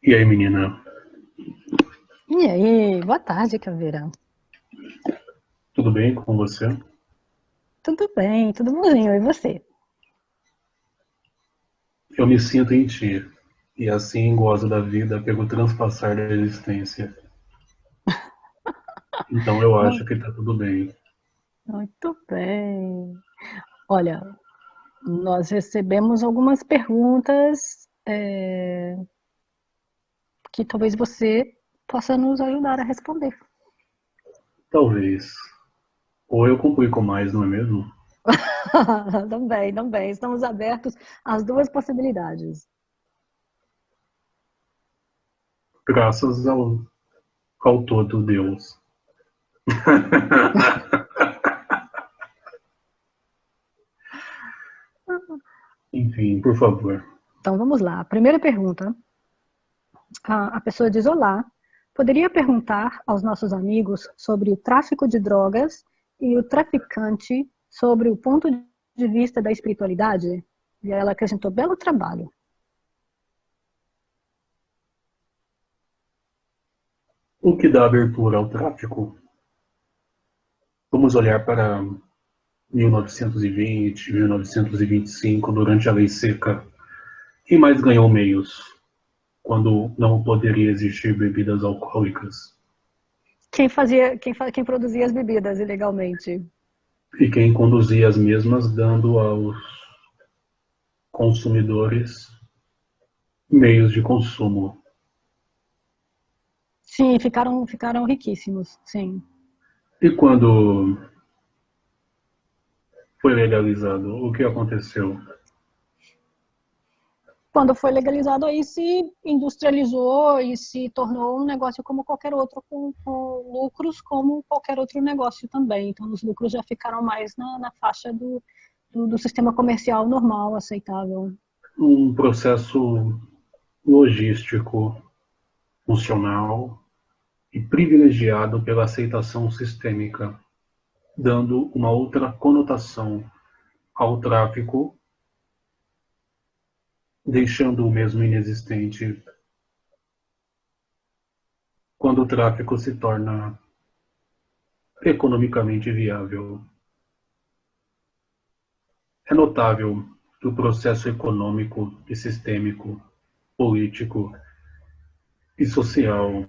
E aí, menina? E aí, boa tarde, Caveira. Tudo bem com você? Tudo bem, tudo bonzinho, e você? Eu me sinto em ti. E assim gozo da vida pelo transpassar da existência. Então eu acho Mu- que tá tudo bem. Muito bem. Olha, nós recebemos algumas perguntas que talvez você possa nos ajudar a responder. Talvez. Ou eu complico mais, não é mesmo? Também, também. Estamos abertos às duas possibilidades. Graças ao todo Deus. Enfim, por favor. Então vamos lá. Primeira pergunta. A pessoa diz: Olá, poderia perguntar aos nossos amigos sobre o tráfico de drogas e o traficante sobre o ponto de vista da espiritualidade? E ela acrescentou: belo trabalho. O que dá abertura ao tráfico? Vamos olhar para 1920, 1925, durante a Lei Seca. Quem mais ganhou meios quando não poderia existir bebidas alcoólicas? Quem produzia as bebidas ilegalmente? E quem conduzia as mesmas, dando aos consumidores meios de consumo. Sim, ficaram riquíssimos, sim. E quando foi legalizado, o que aconteceu? Quando foi legalizado, aí se industrializou e se tornou um negócio como qualquer outro, com lucros como qualquer outro negócio também. Então, os lucros já ficaram mais na faixa do sistema comercial normal, aceitável. Um processo logístico, funcional e privilegiado pela aceitação sistêmica, dando uma outra conotação ao tráfico, deixando o mesmo inexistente quando o tráfico se torna economicamente viável. É notável que o processo econômico e sistêmico, político e social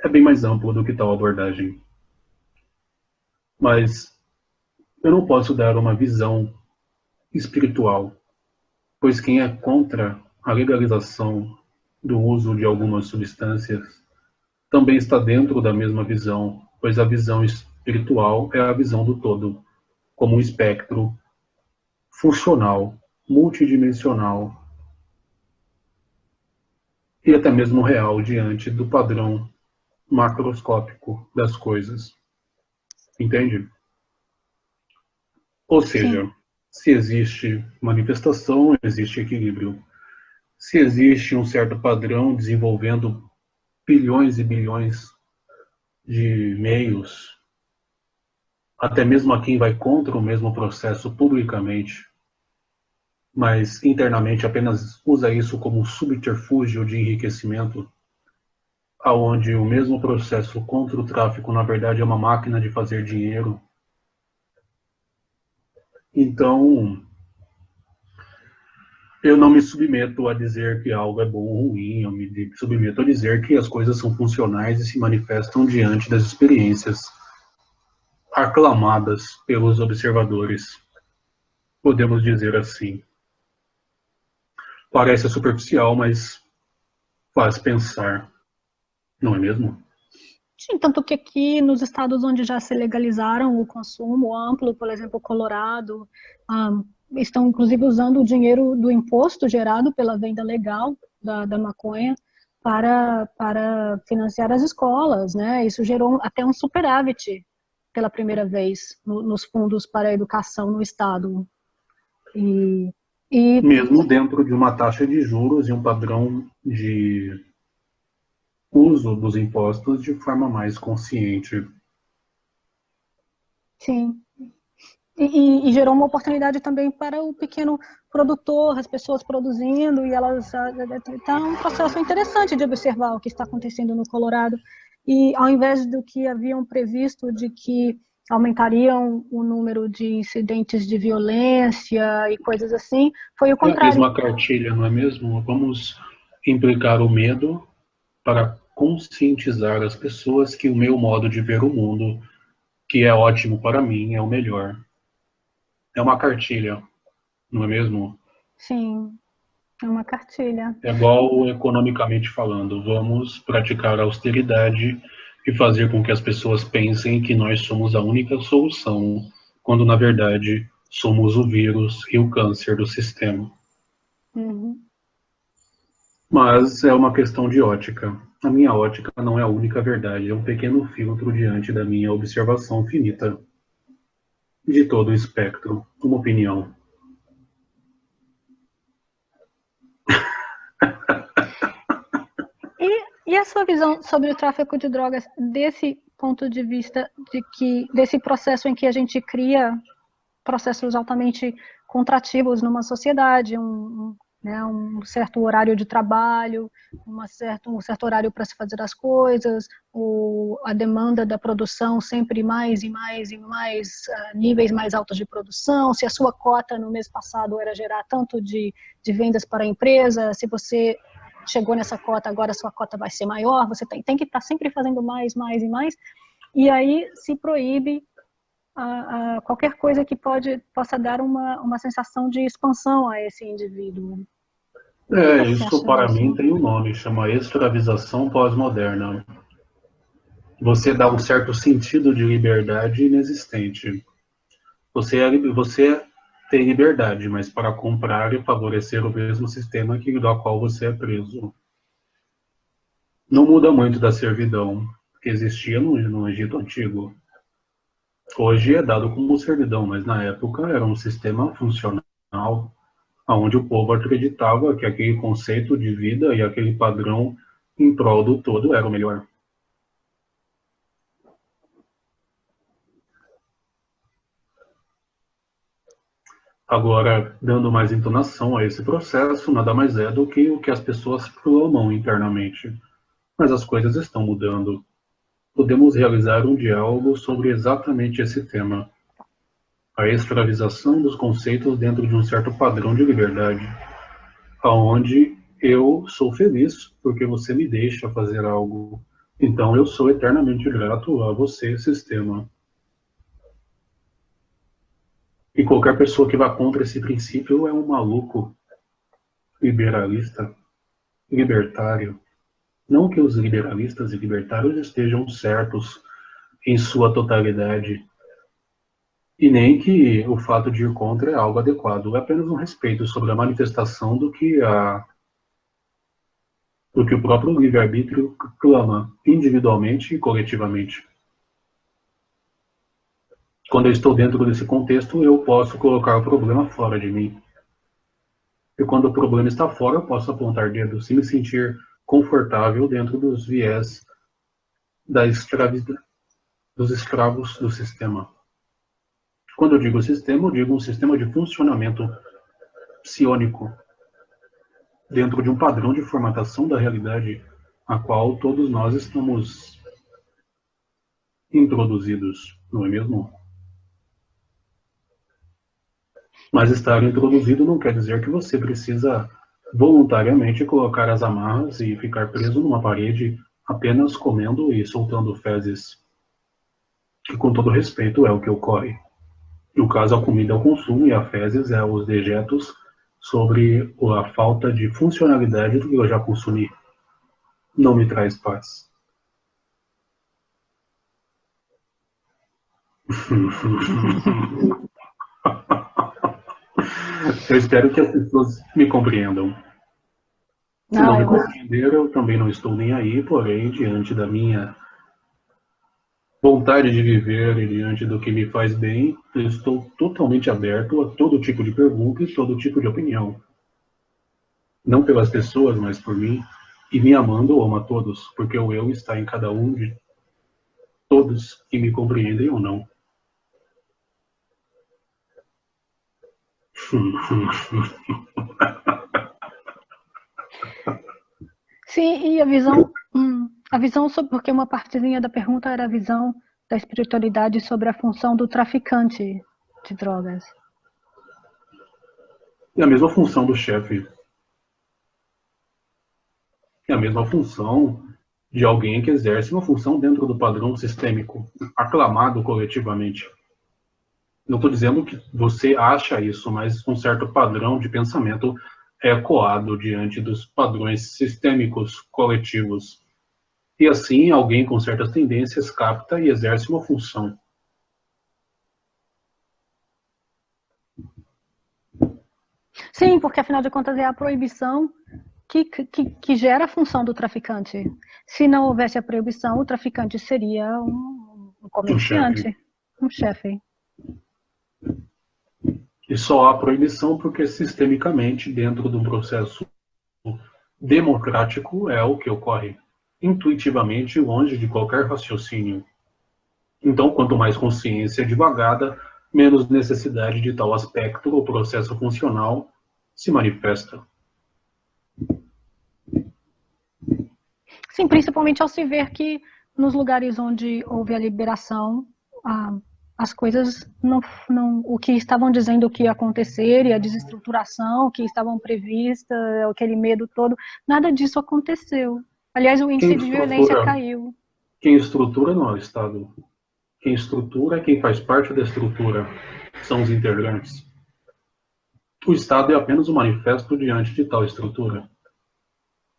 é bem mais amplo do que tal abordagem. Mas eu não posso dar uma visão espiritual, pois quem é contra a legalização do uso de algumas substâncias também está dentro da mesma visão, pois a visão espiritual é a visão do todo, como um espectro funcional, multidimensional e até mesmo real diante do padrão macroscópico das coisas. Entende? Ou Sim, seja, se existe manifestação, existe equilíbrio. Se existe um certo padrão desenvolvendo bilhões e bilhões de meios, até mesmo a quem vai contra o mesmo processo publicamente, mas internamente apenas usa isso como um subterfúgio de enriquecimento, aonde o mesmo processo contra o tráfico, na verdade, é uma máquina de fazer dinheiro. Então, eu não me submeto a dizer que algo é bom ou ruim, eu me submeto a dizer que as coisas são funcionais e se manifestam diante das experiências aclamadas pelos observadores, podemos dizer assim. Parece superficial, mas faz pensar, não é mesmo? sim, tanto que aqui nos estados onde já se legalizaram o consumo amplo, por exemplo, Colorado, ah, estão inclusive usando o dinheiro do imposto gerado pela venda legal da maconha para financiar as escolas, né? Isso gerou até um superávit pela primeira vez nos fundos para a educação no estado. E, e Mesmo dentro de uma taxa de juros e um padrão de uso dos impostos de forma mais consciente. sim, e gerou uma oportunidade também para o pequeno produtor, as pessoas produzindo, e elas está um processo interessante de observar o que está acontecendo no Colorado. E ao invés do que haviam previsto de que aumentariam o número de incidentes de violência e coisas assim, foi o É a contrário. mesma cartilha, não é mesmo? Vamos implicar o medo para conscientizar as pessoas que o meu modo de ver o mundo, que é ótimo para mim, é o melhor. É uma cartilha, não é mesmo? Sim, é uma cartilha. É igual economicamente falando, vamos praticar a austeridade e fazer com que as pessoas pensem que nós somos a única solução, quando na verdade somos o vírus e o câncer do sistema. Uhum. Mas é uma questão de ótica. A minha ótica não é a única verdade, é um pequeno filtro diante da minha observação finita de todo o espectro, uma opinião. E a sua visão sobre o tráfico de drogas desse ponto de vista desse processo em que a gente cria processos altamente contrativos numa sociedade, né, um certo horário de trabalho, um certo horário para se fazer as coisas, a demanda da produção sempre mais e mais e mais, níveis mais altos de produção, se a sua cota no mês passado era gerar tanto de vendas para a empresa, se você chegou nessa cota, agora a sua cota vai ser maior, você tem que estar sempre fazendo mais, mais e mais, e aí se proíbe a qualquer coisa que possa dar uma sensação de expansão a esse indivíduo. O que você Isso acha para disso? mim tem um nome, chama escravização pós-moderna. Você dá um certo sentido de liberdade inexistente. Você tem liberdade, mas para comprar e favorecer o mesmo sistema do qual você é preso. Não muda muito da servidão que existia no Egito Antigo. Hoje é dado como servidão, mas na época era um sistema funcional, onde o povo acreditava que aquele conceito de vida e aquele padrão em prol do todo era o melhor. Agora, dando mais entonação a esse processo, nada mais é do que o que as pessoas clamam internamente. Mas as coisas estão mudando. Podemos realizar um diálogo sobre exatamente esse tema. A escravização dos conceitos dentro de um certo padrão de liberdade, aonde eu sou feliz porque você me deixa fazer algo. Então eu sou eternamente grato a você, sistema. E qualquer pessoa que vá contra esse princípio é um maluco, liberalista, libertário. Não que os liberalistas e libertários estejam certos em sua totalidade, e nem que o fato de ir contra é algo adequado. É apenas um respeito sobre a manifestação do que o próprio livre-arbítrio clama, individualmente e coletivamente. Quando eu estou dentro desse contexto, eu posso colocar o problema fora de mim. E quando o problema está fora, eu posso apontar dedos e me sentir confortável dentro dos viés dos escravos do sistema. Quando eu digo sistema, eu digo um sistema de funcionamento psiônico, dentro de um padrão de formatação da realidade a qual todos nós estamos introduzidos, não é mesmo? Mas estar introduzido não quer dizer que você precisa voluntariamente colocar as amarras e ficar preso numa parede apenas comendo e soltando fezes, que com todo respeito é o que ocorre. No caso, a comida é o consumo e a fezes é os dejetos sobre a falta de funcionalidade do que eu já consumi. Não me traz paz. Eu espero que as pessoas me compreendam. Se não me compreender, eu também não estou nem aí, porém, diante da minha vontade de viver e diante do que me faz bem, eu estou totalmente aberto a todo tipo de pergunta e todo tipo de opinião. Não pelas pessoas, mas por mim. E me amando, eu amo a todos, porque o eu está em cada um de todos que me compreendem ou não. Sim, e a visão sobre, porque uma partezinha da pergunta era a visão da espiritualidade sobre a função do traficante de drogas. É a mesma função do chefe. É a mesma função de alguém que exerce uma função dentro do padrão sistêmico, aclamado coletivamente. Não estou dizendo que você acha isso, mas um certo padrão de pensamento é ecoado diante dos padrões sistêmicos coletivos. E assim, alguém com certas tendências capta e exerce uma função. Sim, porque afinal de contas é a proibição que gera a função do traficante. Se não houvesse a proibição, o traficante seria um comerciante, um chefe. E só há proibição porque sistemicamente, dentro de um processo democrático, é o que ocorre intuitivamente, longe de qualquer raciocínio. Então, quanto mais consciência divagada, menos necessidade de tal aspecto ou processo funcional se manifesta. Sim, principalmente ao se ver que nos lugares onde houve a liberação, as coisas o que estavam dizendo que ia acontecer, e a desestruturação que estavam previstas, aquele medo todo, nada disso aconteceu. Aliás, o índice de violência caiu. Quem estrutura não é o Estado. Quem estrutura é quem faz parte da estrutura, são os integrantes. O Estado é apenas um manifesto diante de tal estrutura,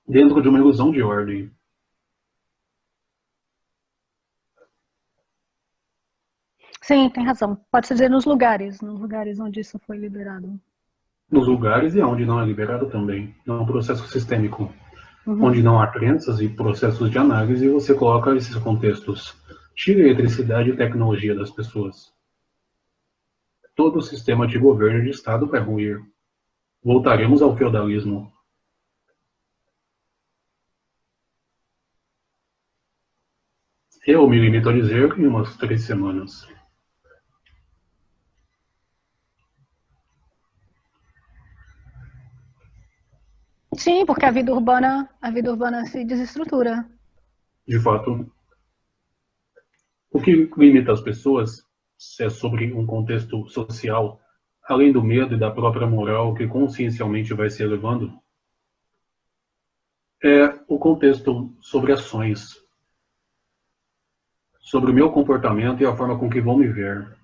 dentro de uma ilusão de ordem. Sim, tem razão. Pode-se dizer nos lugares onde isso foi liberado. Nos lugares e onde não é liberado também. É um processo sistêmico, onde não há crenças e processos de análise, e você coloca esses contextos. Tira a eletricidade e tecnologia das pessoas. Todo o sistema de governo e de Estado vai ruir. Voltaremos ao feudalismo. Eu me limito a dizer em umas 3 semanas. Sim, porque a vida urbana se desestrutura. De fato, o que limita as pessoas, se é sobre um contexto social, além do medo e da própria moral que consciencialmente vai se elevando, é o contexto sobre ações, sobre o meu comportamento e a forma com que vão me ver.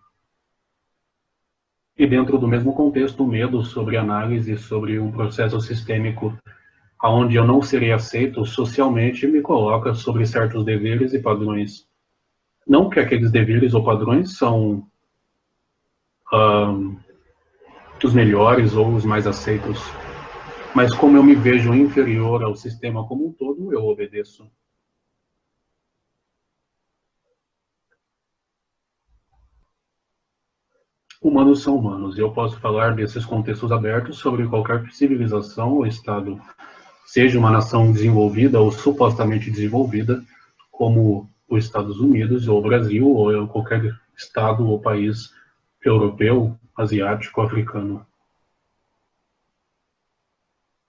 E dentro do mesmo contexto, o medo sobre análise, sobre um processo sistêmico onde eu não serei aceito socialmente, me coloca sobre certos deveres e padrões. Não que aqueles deveres ou padrões são os melhores ou os mais aceitos, mas como eu me vejo inferior ao sistema como um todo, eu obedeço. Humanos são humanos, e eu posso falar desses contextos abertos sobre qualquer civilização ou Estado, seja uma nação desenvolvida ou supostamente desenvolvida, como os Estados Unidos ou o Brasil, ou qualquer Estado ou país europeu, asiático, africano.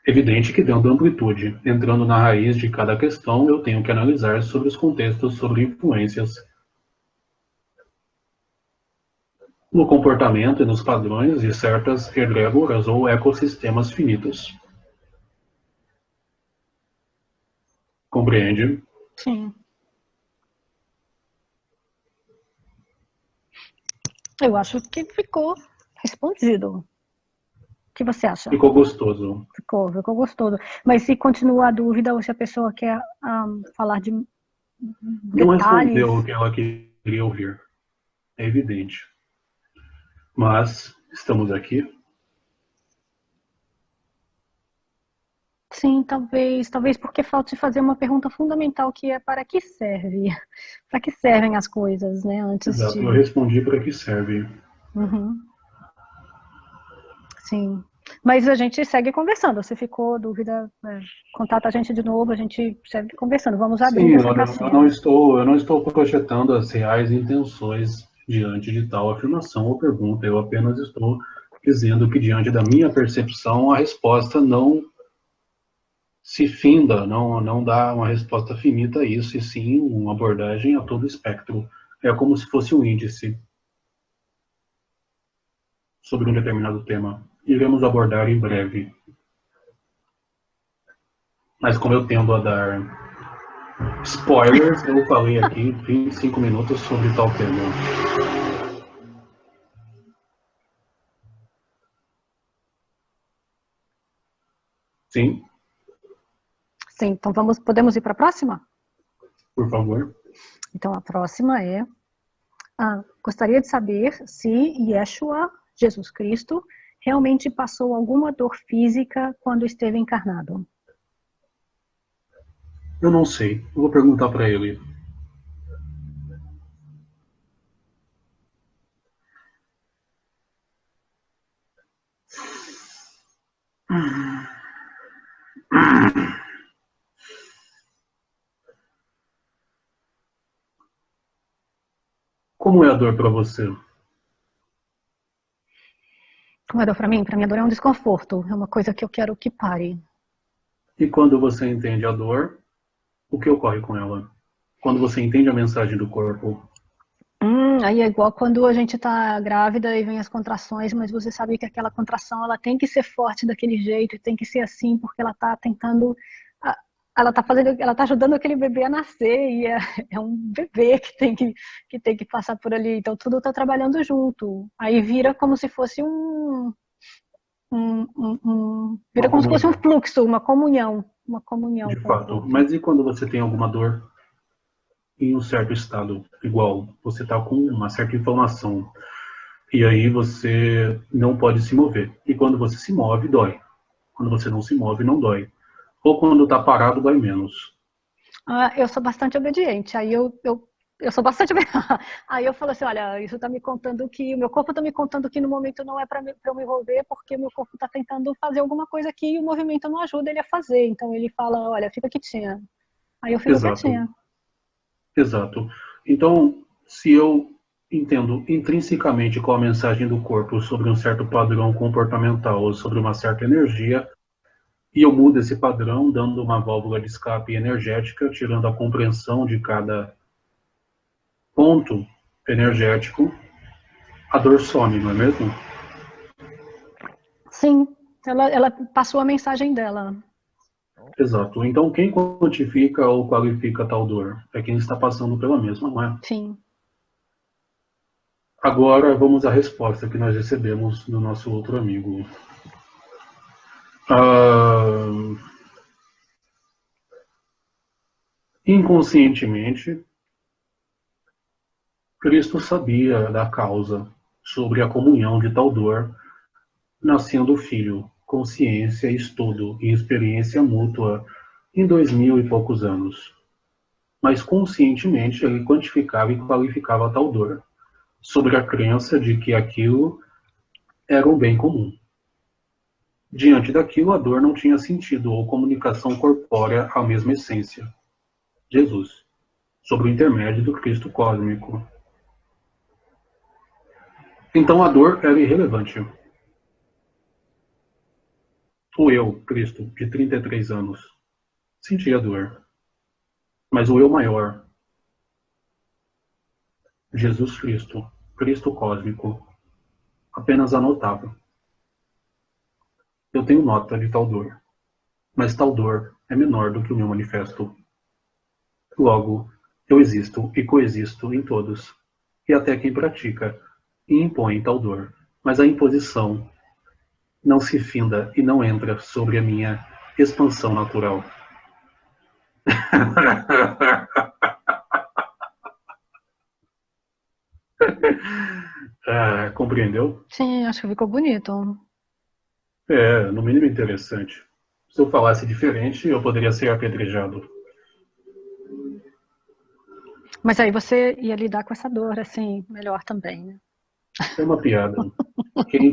Evidente que dando amplitude, entrando na raiz de cada questão, eu tenho que analisar sobre os contextos, sobre influências no comportamento e nos padrões de certas egrégoras ou ecossistemas finitos. Compreende? Sim. Eu acho que ficou respondido. O que você acha? Ficou gostoso. Ficou gostoso. Mas se continua a dúvida ou se a pessoa quer falar de detalhes... Não respondeu o que ela queria ouvir. É evidente. Mas estamos aqui. Sim, talvez porque falte fazer uma pergunta fundamental, que é para que serve? Para que servem as coisas, né? Exato, eu respondi para que serve. Sim. Mas a gente segue conversando. Se ficou dúvida, contata a gente de novo, a gente segue conversando. Vamos abrir essa caixinha. Eu não estou projetando as reais intenções diante de tal afirmação ou pergunta. Eu apenas estou dizendo que diante da minha percepção a resposta não se finda, não dá uma resposta finita a isso, e sim uma abordagem a todo o espectro. É como se fosse um índice sobre um determinado tema. Iremos abordar em breve. Mas como eu tendo a dar spoilers, eu falei aqui 25 minutos sobre tal tema. Sim, Sim, então podemos ir para a próxima? por favor. Então a próxima é: gostaria de saber se Yeshua, Jesus Cristo, realmente passou alguma dor física quando esteve encarnado. Eu não sei. Eu vou perguntar para ele. Como é a dor para você? Como é dor para mim? Para mim a dor é um desconforto, é uma coisa que eu quero que pare. E quando você entende a dor, o que ocorre com ela? Quando você entende a mensagem do corpo? Aí é igual quando a gente está grávida e vem as contrações, mas você sabe que aquela contração ela tem que ser forte daquele jeito, tem que ser assim, porque ela está tentando, ela está fazendo, ela está ajudando aquele bebê a nascer e é um bebê que tem que passar por ali. Então tudo está trabalhando junto. Aí vira como se fosse vira Uma como se fosse um comunhão, fluxo, uma comunhão de com o fato. corpo. Mas e quando você tem alguma dor em um certo estado? Igual, você está com uma certa inflamação. E aí você não pode se mover. E quando você se move, dói. Quando você não se move, não dói. Ou quando está parado, dói menos. Eu sou bastante obediente. Aí eu sou bastante. Aí eu falo assim: olha, isso está me contando que. O meu corpo está me contando que no momento não é para eu me envolver, porque o meu corpo está tentando fazer alguma coisa aqui e o movimento não ajuda ele a fazer. Então ele fala: olha, fica quietinha. Aí eu fico Exato, quietinha. exato. Então, se eu entendo intrinsecamente qual a mensagem do corpo sobre um certo padrão comportamental ou sobre uma certa energia, e eu mudo esse padrão dando uma válvula de escape energética, tirando a compreensão de cada ponto energético, a dor some, não é mesmo? Sim, ela passou a mensagem dela. Exato. Então, quem quantifica ou qualifica tal dor? É quem está passando pela mesma, não é? Sim. Agora, vamos à resposta que nós recebemos do nosso outro amigo. Ah, inconscientemente, Cristo sabia da causa sobre a comunhão de tal dor, nascendo o Filho, consciência, estudo e experiência mútua em 2000 e poucos anos. Mas conscientemente ele quantificava e qualificava tal dor, sobre a crença de que aquilo era um bem comum. Diante daquilo, a dor não tinha sentido ou comunicação corpórea à mesma essência. Jesus, sob o intermédio do Cristo cósmico. Então a dor era irrelevante. O eu, Cristo, de 33 anos, sentia dor. Mas o eu maior, Jesus Cristo, Cristo cósmico, apenas anotava. Eu tenho nota de tal dor, mas tal dor é menor do que o meu manifesto. Logo, eu existo e coexisto em todos, e até quem pratica e impõe tal dor. Mas a imposição não se finda e não entra sobre a minha expansão natural. Compreendeu? Sim, acho que ficou bonito. É, no mínimo interessante. Se eu falasse diferente, eu poderia ser apedrejado. Mas aí você ia lidar com essa dor, assim, melhor também, né? É uma piada. Quem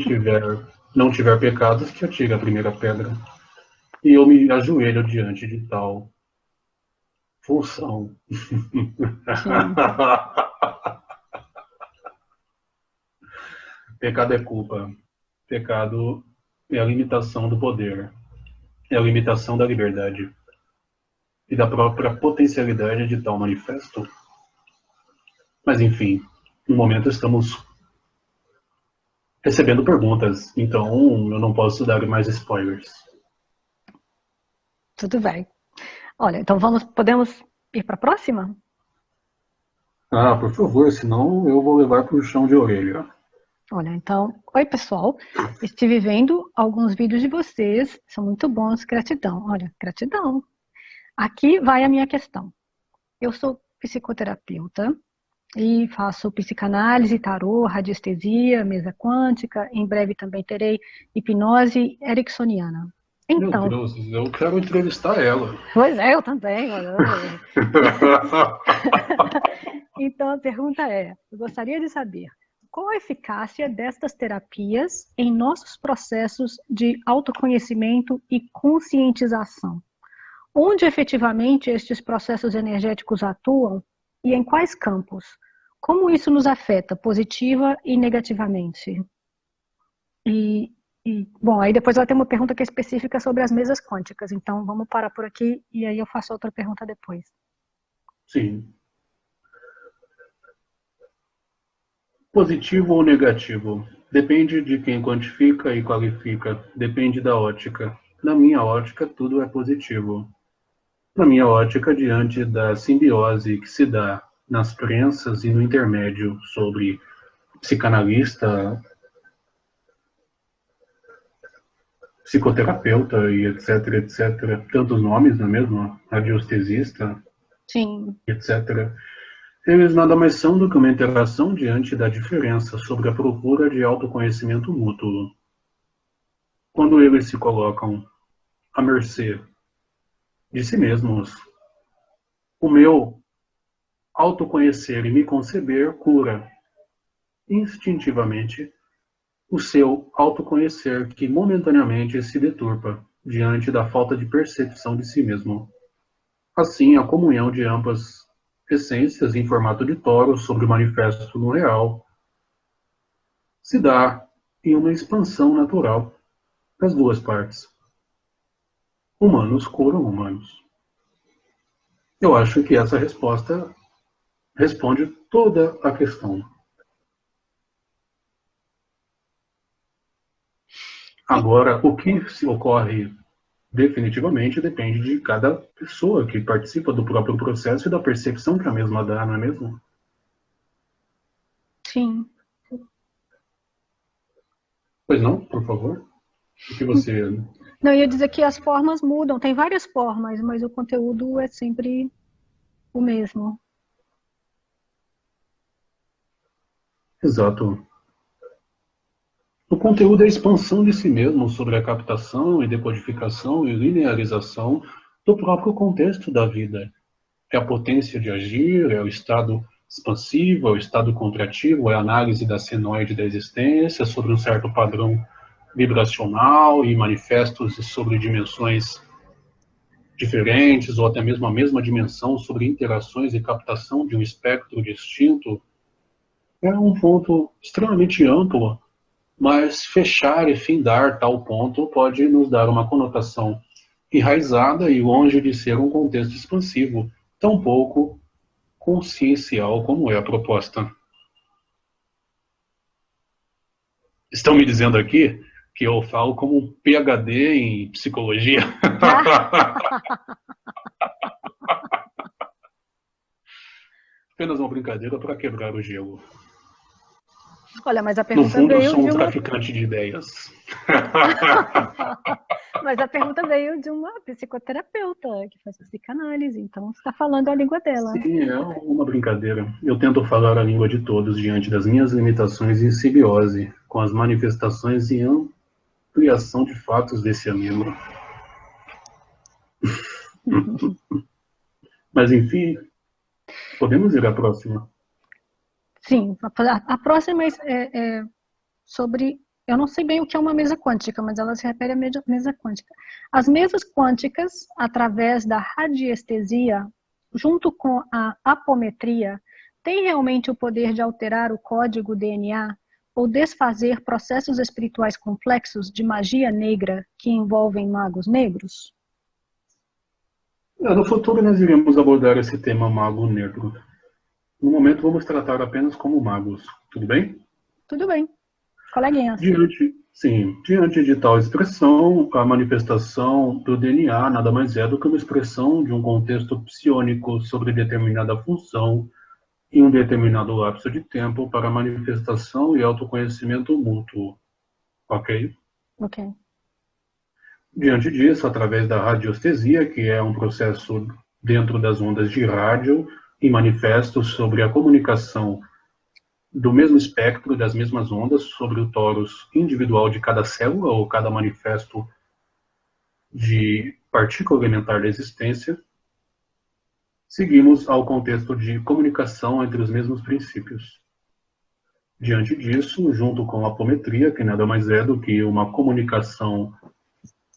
não tiver pecados, que atire a primeira pedra. E eu me ajoelho diante de tal função. Sim. Pecado é culpa. Pecado é a limitação do poder, é a limitação da liberdade e da própria potencialidade de tal manifesto. Mas, enfim, no momento estamos recebendo perguntas, então eu não posso dar mais spoilers. Tudo bem. Olha, então podemos ir para a próxima? Ah, por favor, senão eu vou levar para o chão de orelha. Olha, então, oi pessoal, estive vendo alguns vídeos de vocês, são muito bons, gratidão. Olha, gratidão. Aqui vai a minha questão. Eu sou psicoterapeuta e faço psicanálise, tarô, radiestesia, mesa quântica, em breve também terei hipnose ericksoniana. Meu Então, Deus, eu quero entrevistar ela. pois é, eu também. Olha. Então a pergunta é, eu gostaria de saber, qual a eficácia destas terapias em nossos processos de autoconhecimento e conscientização? Onde efetivamente estes processos energéticos atuam e em quais campos? Como isso nos afeta positiva e negativamente? Bom, aí depois ela tem uma pergunta que é específica sobre as mesas quânticas, então vamos parar por aqui e aí eu faço outra pergunta depois. Sim. Positivo ou negativo? Depende de quem quantifica e qualifica, depende da ótica. Na minha ótica, tudo é positivo. Na minha ótica, diante da simbiose que se dá nas crenças e no intermédio sobre psicanalista, psicoterapeuta e etc, etc, tantos nomes, não é mesmo? Radiestesista, Sim. etc. Eles nada mais são do que uma interação diante da diferença sobre a procura de autoconhecimento mútuo. Quando eles se colocam à mercê de si mesmos, o meu autoconhecer e me conceber cura instintivamente o seu autoconhecer que momentaneamente se deturpa diante da falta de percepção de si mesmo. Assim, a comunhão de ambas essências em formato de toro sobre o manifesto no real se dá em uma expansão natural das duas partes. Humanos curam humanos. Eu acho que essa resposta responde toda a questão. Agora, o que se ocorre definitivamente depende de cada pessoa que participa do próprio processo e da percepção que a mesma dá, não é mesmo? Sim. Pois não, por favor? O que você... Não, eu ia dizer que as formas mudam, tem várias formas, mas o conteúdo é sempre o mesmo. Exato. O conteúdo é a expansão de si mesmo sobre a captação e decodificação e linearização do próprio contexto da vida. É a potência de agir, é o estado expansivo, é o estado contrativo, é a análise da senoide da existência sobre um certo padrão vibracional e manifestos sobre dimensões diferentes, ou até mesmo a mesma dimensão sobre interações e captação de um espectro distinto. É um ponto extremamente amplo, mas fechar e findar tal ponto pode nos dar uma conotação enraizada e longe de ser um contexto expansivo, tampouco consciencial como é a proposta. Estão me dizendo aqui que eu falo como um PhD em psicologia. Apenas uma brincadeira para quebrar o gelo. Olha, mas a No pergunta fundo, eu veio sou um de uma... traficante de ideias. Mas a pergunta veio de uma psicoterapeuta que faz psicanálise, então você está falando a língua dela. Sim, é uma brincadeira. Eu tento falar a língua de todos diante das minhas limitações em simbiose, com as manifestações e ampliação de fatos desse amigo. Mas, enfim, podemos ir à próxima. Sim, a próxima é sobre... Eu não sei bem o que é uma mesa quântica, mas ela se refere à mesa quântica. As mesas quânticas, através da radiestesia, junto com a apometria, têm realmente o poder de alterar o código DNA, ou desfazer processos espirituais complexos de magia negra que envolvem magos negros? No futuro nós iremos abordar esse tema mago negro. No momento vamos tratar apenas como magos, tudo bem? Tudo bem, coleguinhas. Diante de tal expressão, a manifestação do DNA nada mais é do que uma expressão de um contexto psiônico sobre determinada função em um determinado lapso de tempo para manifestação e autoconhecimento mútuo. Ok? Ok. Diante disso, através da radiestesia, que é um processo dentro das ondas de rádio e manifesto sobre a comunicação do mesmo espectro, das mesmas ondas, sobre o torus individual de cada célula ou cada manifesto de partícula elementar da existência, seguimos ao contexto de comunicação entre os mesmos princípios. Diante disso, junto com a apometria, que nada mais é do que uma comunicação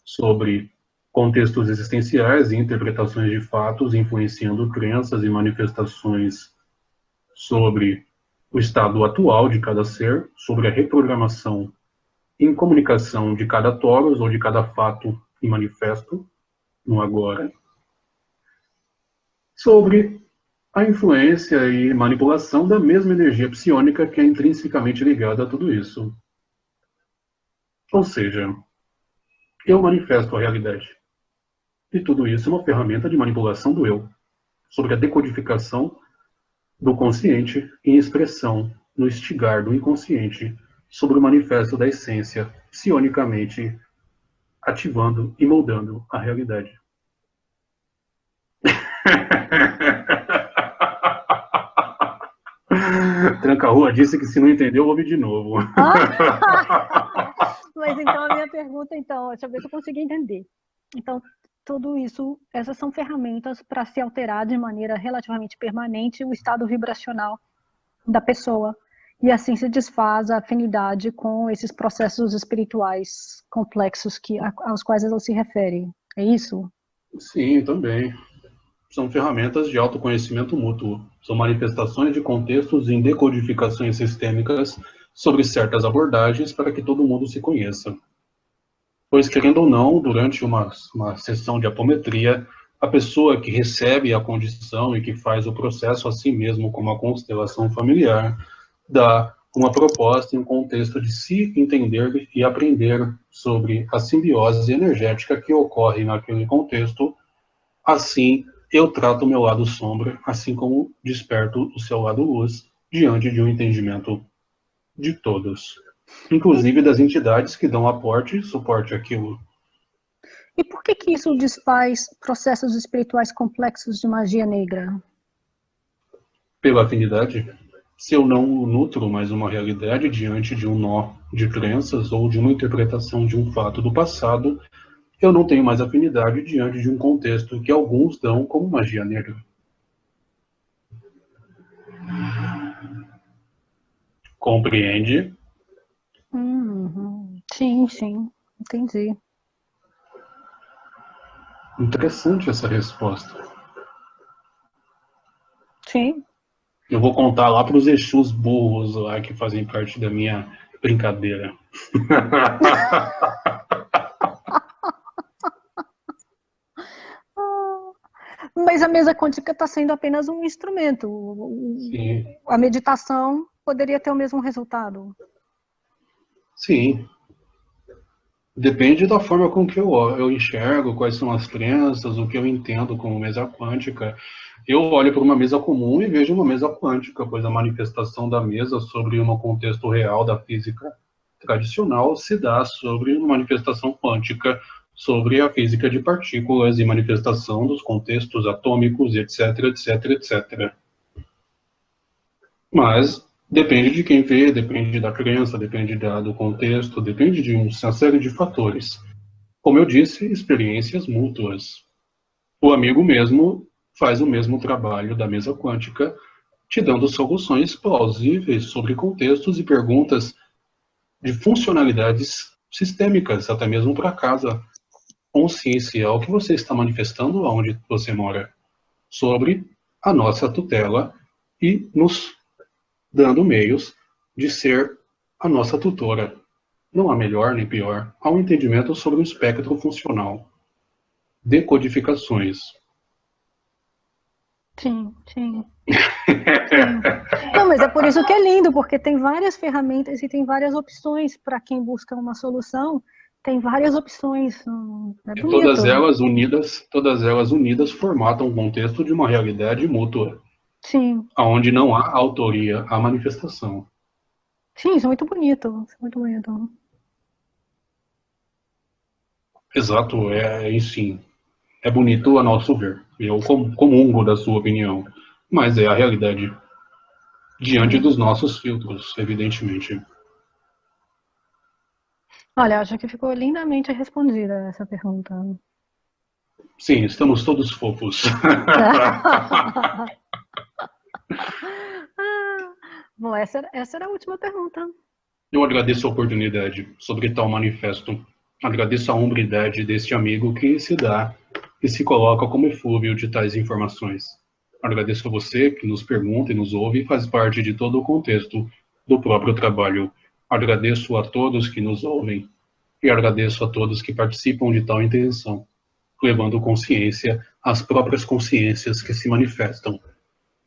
sobre contextos existenciais e interpretações de fatos, influenciando crenças e manifestações sobre o estado atual de cada ser, sobre a reprogramação em comunicação de cada torus ou de cada fato e manifesto, no agora, sobre a influência e manipulação da mesma energia psiônica que é intrinsecamente ligada a tudo isso. Ou seja, eu manifesto a realidade. E tudo isso é uma ferramenta de manipulação do eu, sobre a decodificação do consciente em expressão no instigar do inconsciente sobre o manifesto da essência, psionicamente ativando e moldando a realidade. Tranca-rua disse que se não entendeu, ouve de novo. Mas então a minha pergunta, deixa eu ver se eu consegui entender. Então, tudo isso, essas são ferramentas para se alterar de maneira relativamente permanente o estado vibracional da pessoa. E assim se desfaz a afinidade com esses processos espirituais complexos aos quais ela se refere. É isso? Sim, também. São ferramentas de autoconhecimento mútuo. São manifestações de contextos em decodificações sistêmicas sobre certas abordagens para que todo mundo se conheça. Pois, querendo ou não, durante uma sessão de apometria, a pessoa que recebe a condição e que faz o processo a si mesmo como a constelação familiar, dá uma proposta em um contexto de se entender e aprender sobre a simbiose energética que ocorre naquele contexto. Assim, eu trato o meu lado sombra, assim como desperto o seu lado luz, diante de um entendimento de todos, inclusive das entidades que dão aporte e suporte àquilo. E por que isso desfaz processos espirituais complexos de magia negra? Pela afinidade, se eu não nutro mais uma realidade diante de um nó de crenças ou de uma interpretação de um fato do passado, eu não tenho mais afinidade diante de um contexto que alguns dão como magia negra. Compreende? Sim, entendi. Interessante essa resposta. Sim. Eu vou contar lá para os Exus burros lá que fazem parte da minha brincadeira. Mas a mesa quântica está sendo apenas um instrumento. Sim. A meditação poderia ter o mesmo resultado. Sim. Depende da forma com que eu enxergo, quais são as crenças, o que eu entendo como mesa quântica. Eu olho para uma mesa comum e vejo uma mesa quântica, pois a manifestação da mesa sobre um contexto real da física tradicional se dá sobre uma manifestação quântica, sobre a física de partículas e manifestação dos contextos atômicos, etc, etc, etc. Mas depende de quem vê, depende da crença, depende do contexto, depende de uma série de fatores. Como eu disse, experiências mútuas. O amigo mesmo faz o mesmo trabalho da mesa quântica, te dando soluções plausíveis sobre contextos e perguntas de funcionalidades sistêmicas, até mesmo para casa consciencial que você está manifestando aonde você mora, sobre a nossa tutela e nos dando meios de ser a nossa tutora. Não há melhor nem pior. Há um entendimento sobre o espectro funcional. Decodificações. Sim, sim. Sim. Não, mas é por isso que é lindo, porque tem várias ferramentas e tem várias opções para quem busca uma solução. Tem várias opções. É E bonito. todas elas unidas formatam um contexto de uma realidade mútua, Sim, onde não há autoria, há manifestação. sim, isso é muito bonito. Isso é muito bonito. Exato, é sim. É bonito a nosso ver. Eu comungo da sua opinião, mas é a realidade diante Sim. dos nossos filtros, evidentemente. Olha, acho que ficou lindamente respondida essa pergunta. Sim, estamos todos fofos. Bom, essa era a última pergunta. Eu agradeço a oportunidade sobre tal manifesto. Agradeço a hombridade deste amigo que se dá e se coloca como eflúvio de tais informações. Agradeço a você que nos pergunta e nos ouve e faz parte de todo o contexto do próprio trabalho. Agradeço a todos que nos ouvem e agradeço a todos que participam de tal intenção, levando consciência às próprias consciências que se manifestam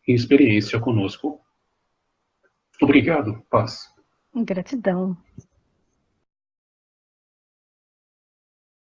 em experiência conosco. Obrigado, paz. Gratidão.